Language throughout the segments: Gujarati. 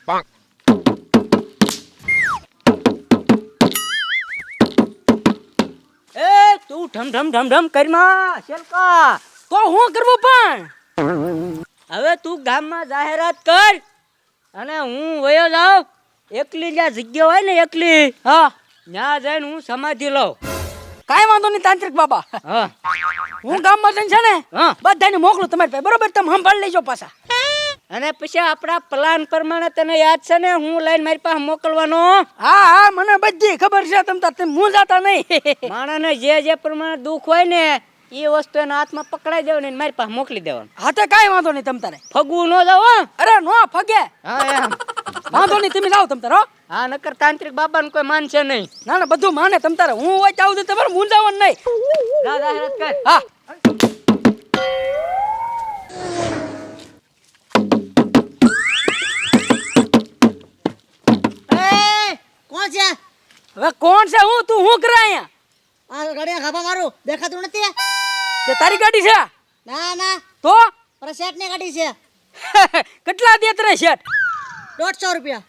એ તું ઢમ ઢમ ઢમ ઢમ કરમાં શેલકા તો હું કરવું પણ હવે તું ગામમાં જાહેરાત કર અને હું વયો જાઉં એકલી જ્યાં જગ્યા હોય ને એકલી હા ત્યાં જઈને હું સમાધિ લઉં. કાંઈ વાંધો નહીં તાંત્રિક બાબા. હા હું ગામમાં જઈને છે ને હા બધાને મોકલું તમારી પાસે, બરોબર? તમે સંભાળી લેજો પાછા. અને પછી આપણા પ્લાન પ્રમાણે તને યાદ છે ને હું લઈને મારી પાસે મોકલવાનો. હા હા મને બધી ખબર છે. તમે હું જાતા નહીં. માણસને જે પ્રમાણે દુઃખ હોય ને એ વસ્તુ એના હાથમાં પકડાઈ દેવાની ને મારી પાસે મોકલી દેવાનું. હા તો કાંઈ વાંધો નહીં તમ તારે. ફગવું ન જાવ હો. અરે નો ફગે. હા એમ વાંધો નહીં તમે જાઓ તમ તારે. હો હા નકર તાંત્રિક બાબાને કોઈ માનશે નહીં. ના ના બધું માને તમ તારે. હું હોય જાઉં તો તમારે મૂંઝાવાનું નહીં. જા જાહેરાત કર. હા કોણ છે? હવે કોણ છે? હું તું હું કરે અહીંયા? આ ગાડીના ખાપા મારું દેખાતું નથી. તે તારી ગાડી છે? ના ના તો પર શેઠ ની ગાડી છે. કેટલા દે તને શેઠ? 150 રૂપિયા.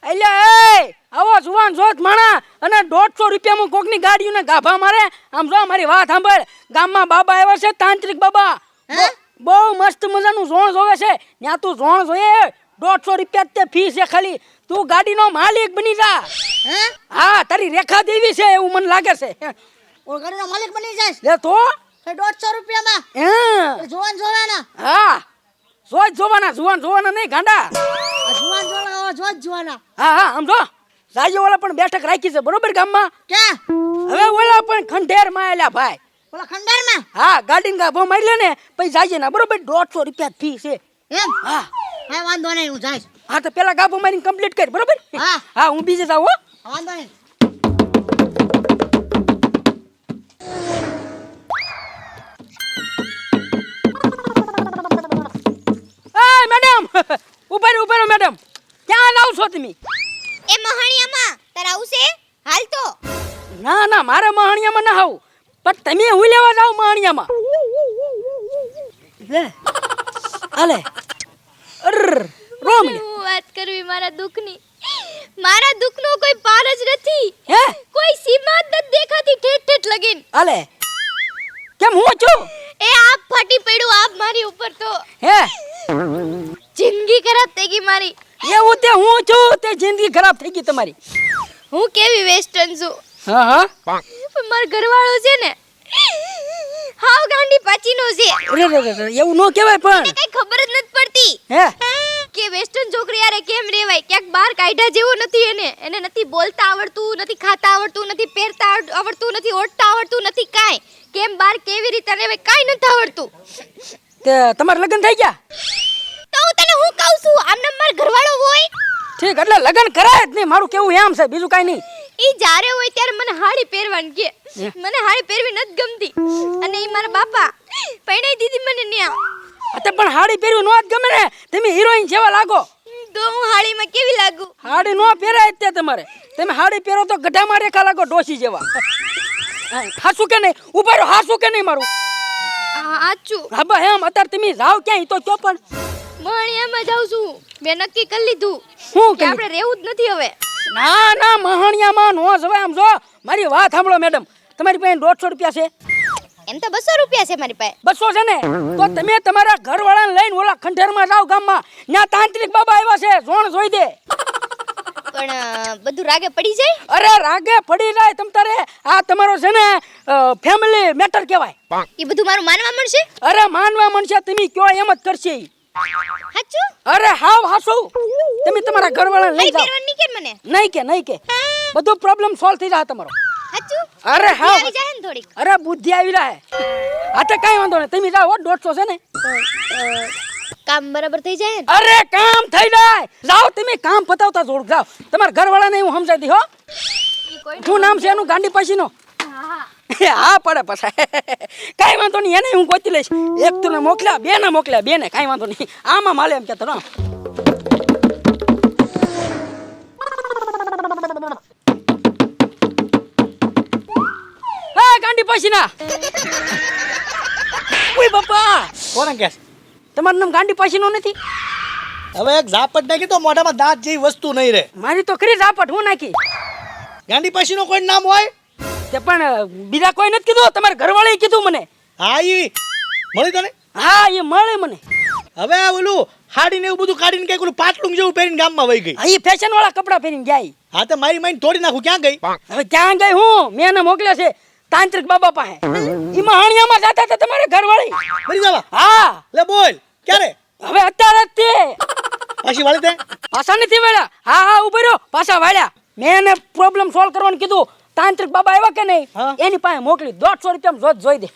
એટલે એ આવો જુવાન જોત માણા અને 150 રૂપિયામાં કોકની ગાડીઓને ગાભા મારે. આમ જો મારી વાત સાંભળ. ગામમાં બાબા આવ્યા છે તાંત્રિક બાબા. હે? બહુ મસ્ત મજાનું ઝોણ જોવે છે. ત્યાં તું ઝોણ જોઈએ 150 રૂપિયા તે ફી છે ખાલી. તું ગાડીનો માલિક બની જા. હે? હા તારી રેખા દેવી છે એવું મને લાગે છે. ઓ ગાડીનો માલિક બની જાય. લે તો 150 રૂપિયામાં હા જોવાન જોવાના. હા જોજ જોવાના, જુવાન જોવાના નહીં ગાંડા. આ જોવાન જોવાના જોજ જોવાના. હા હા આમ જો સાજી વાળા પણ બેઠક રાખી છે બરોબર ગામમાં. ક્યાં? હવે ઓલા પણ ખંડેર માં આલ્યા ભાઈ. ઓલા ખંડારમાં. હા ગાડીને ગાભો મારી લે ને પછી જાજે ના બરોબર 150 રૂપિયા ફી છે. એમ? હા હા વાંધો નહીં હું જઈશ. હા તો પેલા ગાભો મારીને કમ્પ્લીટ કરી બરોબર. હા. હા હું બીજે જાઉં હો. વાંધો નહીં. એ મેડમ ઉભા રહો મેડમ. ક્યાં લાવ છો તમે? એ મહાણિયામાં તાર આવશે હાલ તો. ના ના મારે મહાણિયામાં ના આવું પણ તમે હું લેવા જાવ મહાણિયામાં. લે હાલે અર રોમ લે. હું વાત કરવી મારા દુઃખની. મારા દુઃખનો કોઈ પાર જ નથી. હે કોઈ સીમા જ નથી દેખાતી ઠેઠ ઠેઠ લગીન. હાલે કેમ હું છું? એ આપ ફાટી પડ્યું આપ મારી ઉપર તો. હે જિંદગી ખરાબ થઈ ગઈ મારી. એવું તે હું છું તે જિંદગી ખરાબ થઈ ગઈ તમારી. હું કેવી વેસ્ટર્ન છું. હા હા પણ મારો ઘરવાળો છે ને હાવ ગાંડી પાચીનો છે. રે રે રે એવું ન કહેવાય પણ. કઈ ખબર જ નથી પડતી હે કે વેસ્ટર્ન છોકરી યારે કેમ રેવાય. ક્યાંક બહાર કાઢ્યા જેવું નથી એને નથી બોલતા આવડતું, નથી ખાતા આવડતું, નથી પહેરતા આવડતું, નથી ઓઢતા આવડતું, નથી કાંઈ. કેમ બહાર કેવી રીતે રેવાય કાંઈ નથી આવડતું. તે તમારે લગ્ન થઈ ગયા? તો હું તને હું કહું છું આમને મારો ઘરવાળો હોય ઠીક એટલે લગ્ન કરાય જ નહીં મારું કેવું એમ છે બીજું કાંઈ નહીં. ઈ જ્યારે હોય ત્યારે મને હાડી પહેરવાની કે મને હાડી પહેરવી નથી ગમતી અને ઈ મારા બાપા પૈણાઈ દીધી મને ન્યા. અતે પણ હાડી પહેરવી નો જ ગમે ને. તમે હિરોઈન જેવા લાગો. તો હું હાડીમાં કેવી લાગુ? હાડી નો પહેરાય જ તે તમારે. તમે હાડી પહેરો તો ગઢામાં રેખા લાગો ડોસી જેવા. હાસું કે નહીં? ઉભા રહો હાસું કે નહીં મારું? આચું હા બા એમ અત્યારે તમે જાવ ક્યાંય તો કયો પણ. મહાણિયામાં જાઉં છું. મેં નક્કી કરી લીધું શું કે કરી? આપણે રહેવું જ નથી હવે. ના ના મહાણિયામાં નો જવાય. આમ જો મારી વાત સાંભળો મેડમ. તમારી પાસે 150 રૂપિયા છે? એમ તો 200 રૂપિયા છે મારી પાસે. 200 છે ને તો તમે તમારા ઘરવાળાને લઈને ઓલા ખંડેરમાં જાઓ ગામમાં. ત્યાં તાંત્રિક બાબા આવ્યા છે જોણ જોઈ દે. પણ બધું રાગે પડી જાય. અરે રાગે પડી જાય તમ તારે. આ તમારો છે ને ફેમિલી મેટર કહેવાય. એ બધું મારું માનવા મળશે. અરે માનવા મનશે તમે કયો એમ જ કરશે ઈ. સાચું? અરે હાવ હાસુ. તમે તમારા ઘરવાળાને લઈ મારી જાઓ. પહેરવાની કે મને નહીં કે બધું પ્રોબ્લેમ સોલ્વ થઈ જાય તમારો. સાચું? અરે બુદ્ધિ હાવ આવી જાય ને થોડીક. અરે બુદ્ધિ આવી રહે. આ તો કાંઈ વાંધો નહીં તમે જાઓ 150 છે ને. કામ બરાબર થઈ જાય ને. અરે કામ થઈ જાય. જાઓ તમે કામ પતાવતા જોડ જાઓ. તમારા ઘરવાળાને હું સમજાવી દી હો. ઈ કોઈ શું નામ છે એનું ગાંડી પાસીનો? હા હા પડે પાછા. કાંઈ વાંધો નહીં એને હું ગોતી લઈશ. એક તું મોકલ્યા બે ને મોકલ્યા બે ને કાંઈ વાંધો નહીં. આમાં માલે એમ કહેતો. હા ગાંડી પાસીના. ઓય બાપા કોણ કે તમારું નામ ગાંડી પાસીનો નથી? હવે એક ઝાપટ નાખી તો મોઢામાં દાંત જેવી વસ્તુ નહીં રહે. મારી તો ખરી ઝાપટ હું નાખી ગાંડી પાસીનો કોઈ નામ હોય? તે પણ બીજા કોઈ નથી કીધું તમારા ઘરવાળાએ કીધું મને હા ઈ મળી તને? હા એ મળે મને હવે આ ઓલું હાડીને એવું બધું કાઢીને કઈક ઓલું પાટલું જેવું પહેરીને ગામમાં વહી ગઈ. હા એ ફેશન વાળા કપડાં પહેરીને જાય હા તો મારી માઈને તોડી નાખું. ક્યાં ગઈ? હવે ક્યાં ગઈ હું મેં એને મોકલ્યા છે તાંત્રિક બાબા પાસે એમાં હાણિયામાં જાતા હતા તમારે ઘરવાળી મરી જવા. હા લે બોલ ક્યારે? હવે અત્યારે જ તે પાછી વાળી તે? પાછા નથી વાળ્યા હા હા ઉભો રહ્યો પાછા વાળ્યા મેં એને પ્રોબ્લેમ સોલ્વ કરવાનું કીધું તાંત્રિક બાબા આવ્યા કે નહીં હા. એની પાસે મોકલી 150 રૂપિયા જોત જોઈ દે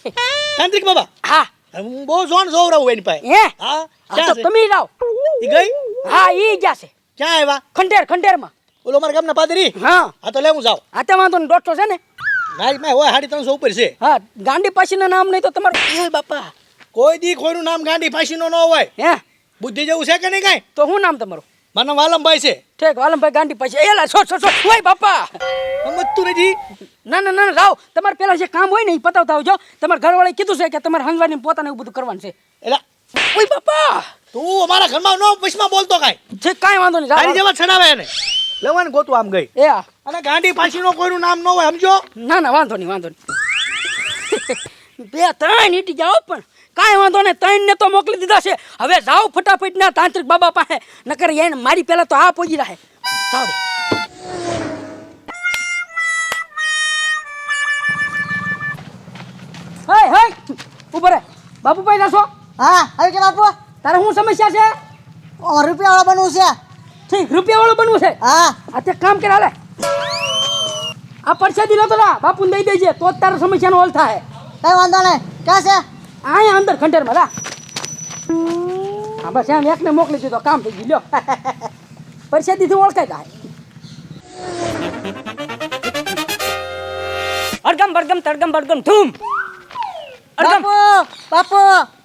તાંત્રિક બાબા? હા હું બહુ જોન જોવરાવું એની પાસે. હે હા હા ક્યાં તો છે? તમે જાઓ ઈ ગઈ? હા ઈ ગયા છે ક્યાં આવ્યા? ખંડેરમાં ઓલો મારા ગામના પાદરી? હા હા તો લે હું જાઉં. આ તે વાંધો ને 150 છે ને મારી માં હોય 350 ઉપર છે. હા ગાંડી પાસીના નામ નહીં તો તમારું એ બાપા કોઈ દી કોઈનું નામ ગાંડી પાસીનો ન હોય. હે બુદ્ધિ જેવું છે કે નહીં કાંઈ? તો શું નામ તમારું મારું નામ વાલમભાઈ છે. ઠીક વાલમભાઈ ગાંડી પાછી એલા છો ઓય બાપા સમજતું નથી. ના ના ના રાવ તમારે પેલા જે કામ હોય ને એ પતાવતા આવજો તમારા ઘરવાળાએ કીધું છે કે તમારે હંગવાની પોતાને એવું બધું કરવાનું છે એલા ઓય બાપા તું અમારા ઘરમાં નો વચમાં બોલતો કાંઈ. જે કાંઈ વાંધો નહીં તારી જાઓ. જેવા છડાવે એને લેવાને ગોતું આમ ગઈ. એ હા અને ગાંડી પાસીનો કોઈનું નામ ન હોય સમજો. ના ના વાંધો નહીં બે ત્રણ ઈટી જાઓ પણ કાંઈ વાંધો નહીં ત્રણ ને તો મોકલી દીધા છે હવે જાઓ ફટાફટ ના તાંત્રિક બાબા પાસે નકર એને મારી પહેલા તો આ પહોંચી રહે જાઓ દે હે હે ઉપર બાપુભાઈ જાશો હા હવે કે બાપુ તારે શું સમસ્યા છે રૂપિયા વાળા બનવું છે. ઠીક રૂપિયા વાળું બનવું છે હા આ તે કામ કરે હાલે આ પરસાદી લેતો જા બાપુને દઈ દેજે તો જ તારા સમસ્યાનો હલ થાય કઈ વાંધો નહીં. ક્યાં છે? અહીંયા અંદર ખંડેરમાં રા હા બસ એમ એકને મોકલી દીધો કામ થઈ ગયું લ્યો પરસાદીથી ઓળખાય જાય અડગમ બડગમ તડગમ બડગમ ધૂમ અડગમ બાપુ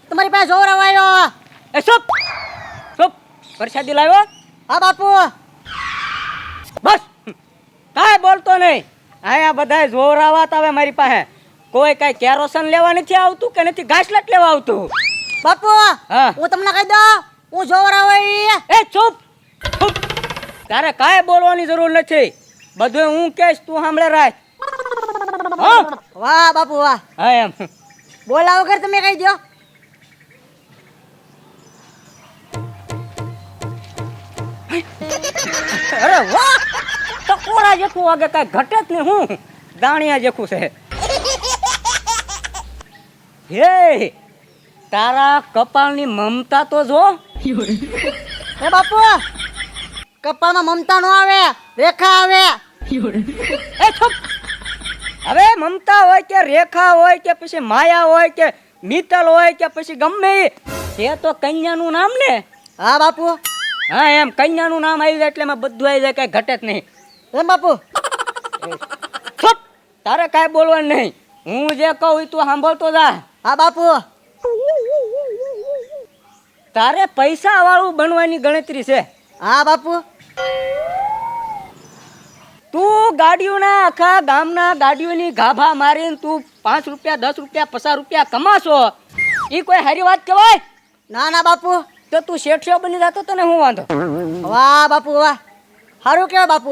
તમારી પાસે જોર આવ્યો. એ સુપ સુપ પરસાદી લાવ્યો હા બાપુ બસ કાંઈ બોલતો નહીં અહીંયા બધાય જોરાવા આવે મારી પાસે કોઈ કાંઈ કેરોસન લેવા નથી આવતું કે નથી ઘાસલેટ લેવા આવતું બાપુ હા. હું તમને કહી દઉં હું જોર આવ્યો. એ ચૂપ ચૂપ તારે કાંઈ બોલવાની જરૂર નથી બધું હું કહીશ તું સાંભળે રાખ હા વાહ બાપુ વાહ હા એમ બોલા વગર તમે કહી દો. અરે વાહ તો કોરા જેખું વાગે કાંઈ ઘટે જ નહીં હું દાણિયા જેખું છે હે તારા કપાળની મમતા તો જો હે બાપુ કપાળમાં મમતા નો આવે રેખા આવે. એ ચૂપ હવે મમતા હોય કે રેખા હોય કે પછી માયા હોય કે મિત્તલ હોય કે પછી ગમે એ તો કન્યાનું નામ ને હા બાપુ હા એમ કન્યાનું નામ આવી જાય એટલે એમાં બધું આવી જાય કઈ ઘટે જ નહીં એમ બાપુ ચૂપ તારે કાંઈ બોલવાનું નહીં હું જે કહું એ તું સાંભળતો જા હા બાપુ તારે પૈસા વાળું બનવાની ગણતરી છે હા બાપુ તું ગાડીઓના આખા ગામના ગાડીઓની ગાભા મારીને તું 5 રૂપિયા 10 રૂપિયા 50 રૂપિયા કમાશો એ કોઈ સારી વાત કહેવાય ના ના બાપુ તો તું શેઠિયો બની જતો તને શું વાંધો વાહ બાપુ વાહ સારું કેવાય બાપુ.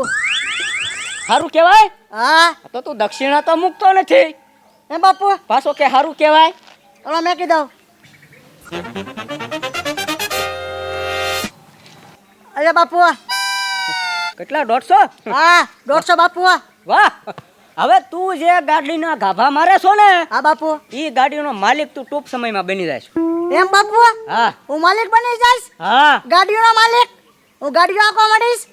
સારું કહેવાય હા તો તું દક્ષિણા તો મૂકતો નથી એમ બાપુ પાછો કે સારું કહેવાય ચલો મેં કીધું. અરે બાપુ કેટલા 150 હા 150 બાપુ વાહ હવે તું જે ગાડીના ગાભા મારે છો ને હા બાપુ એ ગાડીનો માલિક તું ટૂંક સમયમાં બની જાય છે એમ બાપુ હા હું માલિક બની જઈશ હા ગાડીનો માલિક હું ગાડીઓ આંકવા માંડીશ.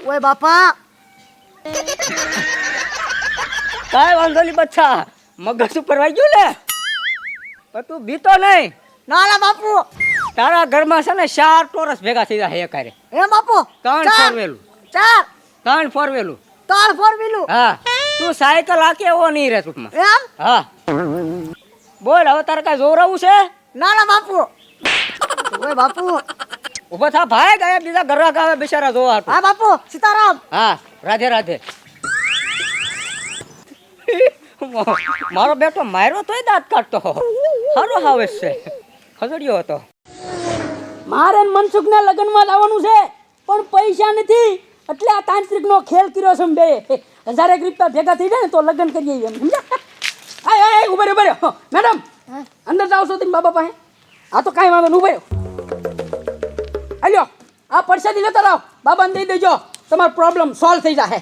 ઓય બાપા કાંઈ વાંધો નહીં બચ્ચા મગજ ઉપર વાગ્યું ને પણ તું બીતો નહીં ના ના બાપુ તારા ઘરમાં છે ને 4 ટોરસ ભેગા થઈ જાય એકારે એમ બાપુ 3 ફોરવેલું 3 ફોરવેલું 4 ફોર વ્હીલું હા તું સાયકલ હાકે એવો નહીં રે ટૂંકમાં એમ હા બોલ હવે તારે કાંઈ જોરાવું છે ના ના બાપુ ઓય બાપુ ઉભો થા ભાઈ ગયા બીજા ઘર આવે બિચારા જોવા હાટુ. હા બાપુ સીતારામ હા રાધે રાધે મારો બેટો માર્યો તોય દાંત કાઢતો હારો હાવેશ છે ખજડ્યો હતો મારે ને મનસુખના લગ્નમાં લાવવાનું છે પણ પૈસા નથી એટલે આ તાંત્રિકનો ખેલ કર્યો છે બે 1000 રૂપિયા ભેગા થઈ જાય ને તો લગ્ન કરીએ એમ સમજ્યા આય આય ઉભા રહ્યો મેડમ અંદર જાવ છો તમે બાબા પાસે આ તો કાંઈ વાંધો નહીં ઉભા રહ્યો આલ્યો આ પરસાદી લેતા લાવ બાબાને દઈ દેજો તમારો પ્રોબ્લેમ સોલ્વ થઈ જાય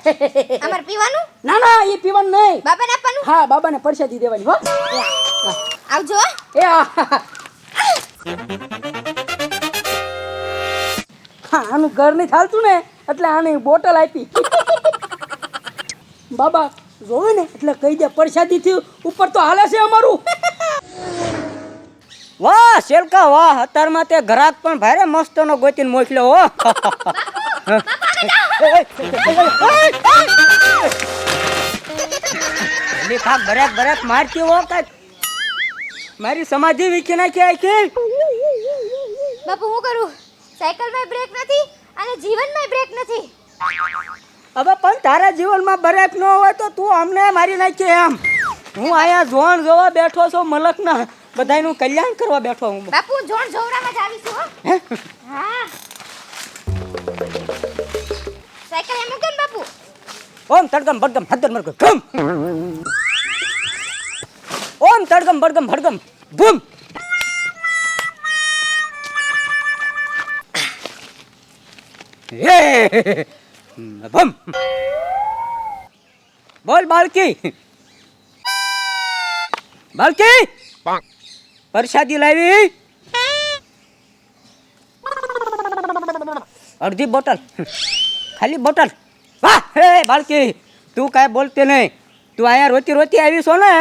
અમાર પીવાનું ના ના એ પીવાનું નહીં બાબાને આપવાનું હા બાબાને પરસાદી દેવાની હો આવજો હો. એ હા આનું ઘર નહીં ચાલતું ને એટલે આની બોટલ આપી બાબા જોવે ને એટલે કહી દે પરસાદી થી ઉપર તો હાલે છે અમારું વાહ શેલકા વાહ અત્યારમાં તે ગ્રાહક પણ ભારે મસ્તનો ગોતીને મોકલ્યો હો બરેક બરેક મારતી હો કાંઈક મારી સમાધિ વીખી નાખી આખી બાપુ હું કરું સાયકલમાં બ્રેક નથી અને જીવનમાં બ્રેક નથી હવે પણ તારા જીવનમાં બ્રેક ન હોય તો તું અમને મારી નાખી એમ હું અહીંયા જોણ જોવા બેઠો છું મલકના બધાયનું કલ્યાણ કરવા બેઠો હું બાપુ જોણ જોવરામાં જ આવીશું હો હા સાયકલ એમ મૂકો ને બાપુ ઓમ તડગમ બડગમ હદર મરગમ ગમ ઓમ તડગમ બડગમ ભડગમ બૂમ બમ બોલ બાળકી બાળકી પરસાદી લાવી અડધી બોટલ ખાલી બોટલ વાહ હે બાળકી તું કાંઈ બોલતી નહીં તું અહીંયા રોતી રોતી આવી છો ને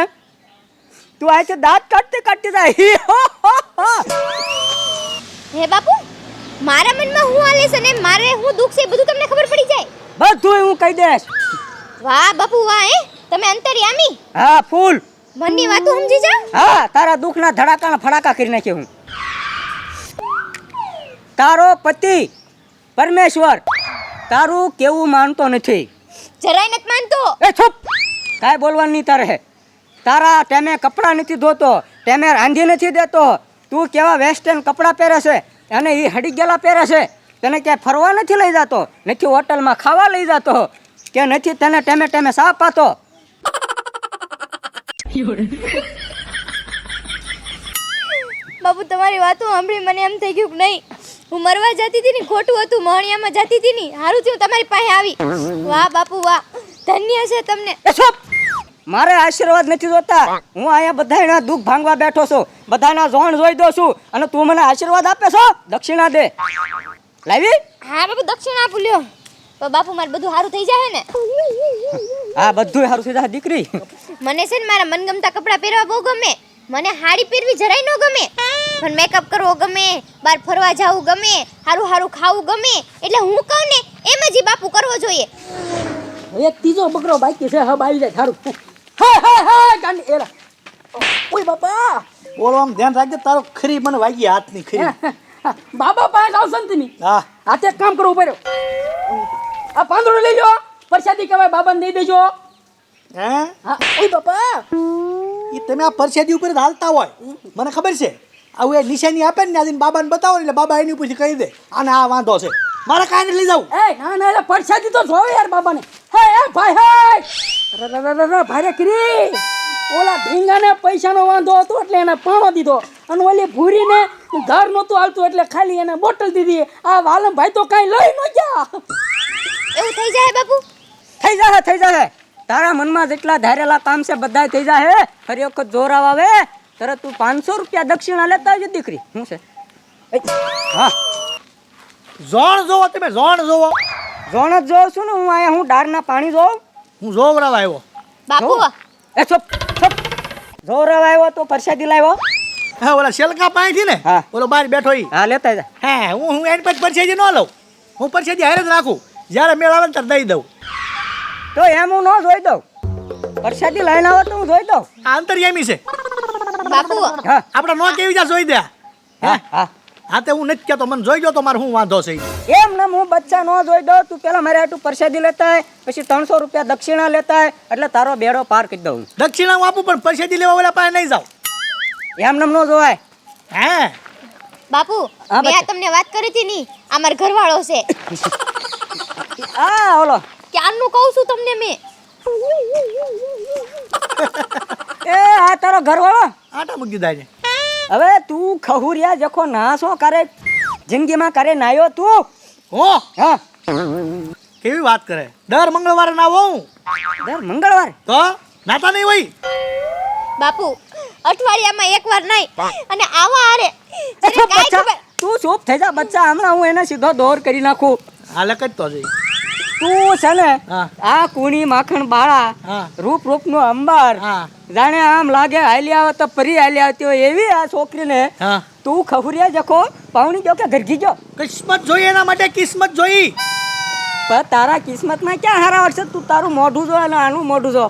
તું આ દાંત કાઢતી કાઢતી જાય હે બાપુ મારા મનમાં હું હાલે છે ને મારે હું દુઃખ છે એ બધું તમને ખબર પડી જાય બધું હું કહી દઈશ વાહ બાપુ વાહ હે તમે અંતર્યામી હા ફૂલ મનની વાતો સમજી જાઓ હા તારા દુઃખના ધડાકાના ફડાકા કરી નાખે હું તારો પતિ પરમેશ્વર તારું કેવું માનતો નથી જરાય નથી માનતો એ ચૂપ કાંઈ બોલવાનું નહીં તારે તારા ટેમે કપડાં નથી ધોતો ટેમે રાંધી નથી દેતો તું કેવા વેસ્ટર્ન કપડાં પહેરે છે અને એ હડી ગયેલા પહેરે છે તને ક્યાંય ફરવા નથી લઈ જતો નથી હોટલમાં ખાવા લઈ જતો કે નથી તને ટેમે ટેમે સાપ પાતો બાપુ તમારી વાતો સાંભળી મને એમ થઈ ગયું કે નહીં હું મરવા જતી હતી ને ખોટું હતું મોહણિયામાં જતી હતી ને હારું થયું તમારી પાસે આવી વાહ બાપુ વાહ ધન્ય છે તમને એ ચૂપ મારે આશીર્વાદ નથી જોતા હું અહીંયા બધાના દુઃખ ભાંગવા બેઠો છું બધાના જોણ જોઈ દઉં છું અને તું મને આશીર્વાદ આપે છો દક્ષિણા દે લાવી હા બાપુ દક્ષિણ આપું લ્યો તો બાપુ મારે બધું સારું થઈ જાય ને હા બધું સારું થઈ જાય દીકરી મને છે ને મારા મનગમતા કપડાં પહેરવા બહુ ગમે મને હાડી પહેરવી જરાય ન ગમે પણ મેકઅપ કરવો ગમે બહાર ફરવા જવું ગમે સારું સારું ખાવું ગમે એટલે હું કહું ને એમ જ ઈ બાપુ કરવો જોઈએ એક ત્રીજો બકરો બાકી છે હબ આવી જાય સારું હા હા હા ગાંડી એલા ઓય બાપા બોલો આમ ધ્યાન રાખજે તારો ખરી મને વાગી હાથની ખરી બાબા પાસે આવશો ને તમે હા હાથે એક કામ કરવું પડ્યો આ પાંદડું લઈ લો પ્રસાદી કહેવાય બાબાને દઈ દેજો હે હા ઓય બાપા એ તમે આ પરસેદી ઉપર જ હાલતા હોય મને ખબર છે આવું એ નિશાની આપે ને આદિન બાબાને બતાવો ને એટલે બાબા એની ઉપરથી કહી દે આને આ વાંધો છે મારે કાંઈ નથી લઈ જાવું એ ના ના એટલે પ્રસાદી તો જોવે યાર બાબાને હે એ ભાઈ હે ભારે કરી ઓલા ઢીંગાને પૈસાનો વાંધો હતો એટલે એને પાણો દીધો અને ઓલી ભૂરીને ઘર નહોતું હાલતું એટલે ખાલી એને બોટલ દીધી આ વાલમ ભાઈ તો કાંઈ લઈ ન ગયા એવું થઈ જાય બાપુ થઈ જાય તારા મનમાં જેટલા ધારેલા કામ છે બધા થઈ જાય ફરી વખત જોરાવ આવે તરત તું 500 રૂપિયા દક્ષિણા લેતા આવજો દીકરી શું છે હા ઝોણ જોવો તમે ઝોણ જોવો જોણ જ જોઉં છું ને હું અહીંયા હું ડારના પાણી જોઉં હું જોવરાવા આવ્યો બાપુ એ ચૂપ જોરાવ આવ્યો તો પ્રસાદી લાવ્યો હા ઓલા શેલકા પાણીથી ને હા. ઓલો બહાર બેઠો ઈ હા લેતા જા હે હું એની પછી પરસેદી ન લઉં હું પરસેદી હારે જ રાખું જ્યારે મેળ આવે ને ત્યારે દઈ દઉં તો એમ હું ન જોઈ દઉં પ્રસાદી લઈને આવો તો હું જોઈ દઉં આ અંતર્યામી છે બાપુ હા આપણે નો કેવી જા જોઈ દે હા હા હા તે હું નથી કહેતો મને જોઈ ગયો તો મારે શું વાંધો છે ઈ. એમ ને હું બચ્ચા ન જોઈ દઉં તું પેલા મારે આટલું પ્રસાદી લેતા હોય પછી 300 રૂપિયા દક્ષિણા લેતા હોય એટલે તારો બેડો પાર કરી દઉં દક્ષિણા હું આપું પણ પરસેદી લેવા ઓલા પાસે નહીં જાઉં એમ ન જોવાય હે બાપુ હા, મેં આ બચ્ચા. તમને વાત કરી હતી ની આ મારો ઘરવાળો છે આ ઓલો ક્યારનું કહું છું તમને મેં એ આ તારો ઘરવાળો આટા મૂકી દીધા છે. હવે તું ખહુરિયા જખો નાસો કરે જિંદગીમાં કરે નાયો તું હો હા કેવી વાત કરે, દર મંગળવારે ના આવું હું. દર મંગળવાર તો નાતા નહીં હોય. બાપુ અઠવાડિયામાં એકવાર નહીં અને આવા હારે એ જેને ચૂપ કાંઈ બચ્ચા ખબર તું ચૂપ થઈ જા બચ્ચા હમણાં હું એને સીધો દોર કરી નાખું હાલે જ તો જઈ. તું છે ને હા. આ કુણી માખણ બાળા હા. રૂપ રૂપનો અંબાર હા જાણે આમ લાગે હાલી આવે તો પરી હાલી આવતી હોય એવી આ છોકરીને હા તું ખહુરિયા જખો પાવણી ગયો કે ઘરઘી ગયો કિસ્મત જોઈ, એના માટે કિસ્મત જોઈ. પણ તારા કિસ્મતમાં ક્યાં હારા વર્ષે તું તારું મોઢું જો અને આનું મોઢું જો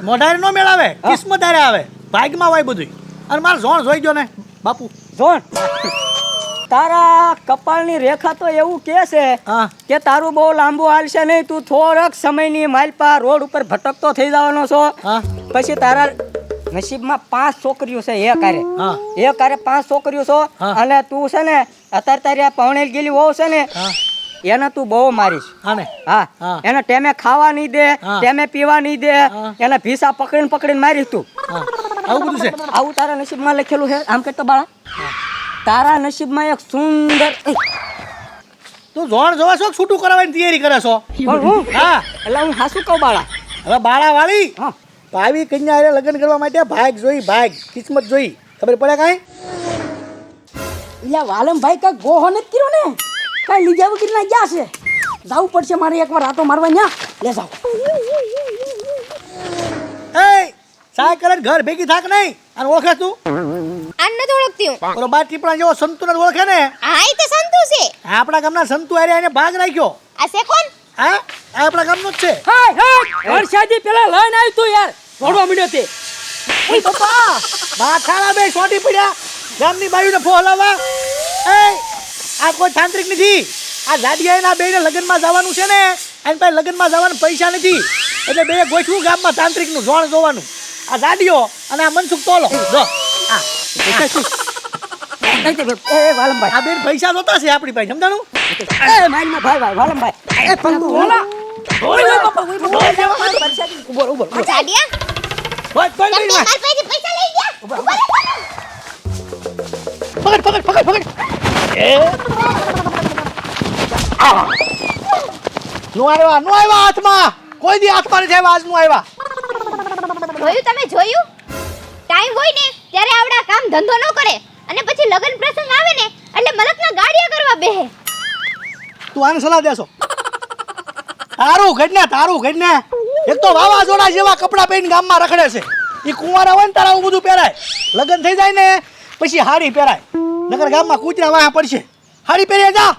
મોઢારે નો મેળાવે, કિસ્મત હારે આવે, ભાગમાં હોય બધું. અને મારે ઝોણ જોઈ ગયો ને બાપુ. જોણ તારા કપાળની રેખા તો એવું કે છે હા કે તારું બહુ લાંબુ હાલશે નહીં, તું થોડોક સમયની માલપા રોડ ઉપર ભટકતો થઈ જવાનો છો. હા પછી તારા નસીબમાં 5 છોકરીઓ છે એક હારે હા એક હારે 5 છોકરીઓ છો હા. અને તું છે ને અત્યારે તારી આ પૌણેલ ગયેલી વહુ છે ને હા એને તું બહુ મારીશ. હા ને હા હા. એને ટેમે ખાવા નહીં દે હા. ટેમે પીવા નહીં દે હા. એને ભીસા પકડીને પકડીને મારીશ તું. હા આવું બધું છે. આવું તારા નસીબમાં લખેલું છે. આમ કરતો બાળા તારા નસીબમાં એક સુંદર તું ઝોણ જોવા છો કે છૂટું કરાવવાની તૈયારી કરે છો? પણ હું હા એટલે હું હાસું કહું બાળા હવે બાળા વાળી હા ભાવી કન્યા હારે લગ્ન કરવા માટે ભાગ જોઈ, ભાગ કિસ્મત જોઈ. ખબર પડે કાંઈ? એટલે વાલમભાઈ કાંઈ ગોહો નથી કર્યો ને કાંઈ લીધા વગર ના ગયા છે. જવું પડશે મારે એકવાર આટો મારવા ન્યા લે જાવ. એ સાયકલ જ ઘર ભેગી થાક નહીં. અને ઓળખે તું આને નથી ઓળખતી હું ઓલો બાર ટીપણા જેવો સંતુને જ ઓળખે ને. હા એ તો સંતુ છે આપણા ગામના સંતુ હારે એને ભાગ રાખ્યો. આ છે કોણ હા આ આપણા ગામનો જ છે. હાય હાય વરસાદી પેલા લઈને આવી તું યાર દોડવા મળ્યો તે. ઓય પપ્પા માથાળા બે સોટી પડ્યા ગામની બાયુને ફો હલાવવા. એ આ કોઈ તાંત્રિક નથી. આ જાડિયા એના બેને લગ્નમાં જવાનું છે ને, એની પાસે લગ્નમાં જવાના પૈસા નથી એટલે બે ગોઠવું ગામમાં તાંત્રિકનું જોણ જોવાનું. આ જાડિયો અને આ મનસુખ તોલો જો આ એ વાલમભાઈ આ બેન પૈસા જોતા છે આપણી પાસે, સમજાણું? એ મારીમાં ભાઈ વાલમભાઈ એ પણ તું ઓલા ઓય બાપા ઓય બાપા ઉભો ઉભો જાડિયા બોલ બોલ તમને બોલ. મારા પાસેથી પૈસા લઈ ગયા ઉભા રહો. પકડ પકડ પકડ પકડ. એ નો આવ્યા હાથમાં. કોઈ દી હાથમાં નથી આવ્યા, આજનું આવ્યા. જોયું તમે જોયું ટાઈમ હોય ને ત્યારે આવડા કામ ધંધો ન કરે અને પછી લગ્ન પ્રસંગ આવે ને એટલે મલકના ગાડિયા કરવા બેહે તું આને સલાહ દેશો? તારું ઘડને એક તો વાવાઝોડા જેવા કપડાં પહેરીને ગામમાં રખડે છે. એ કુંવારા હોય ને તારા આવું બધું પહેરાય. લગ્ન થઈ જાય ને પછી હાડી પહેરાય, નકર ગામમાં કૂતરા વાહ પડશે. હાડી પહેરી જા.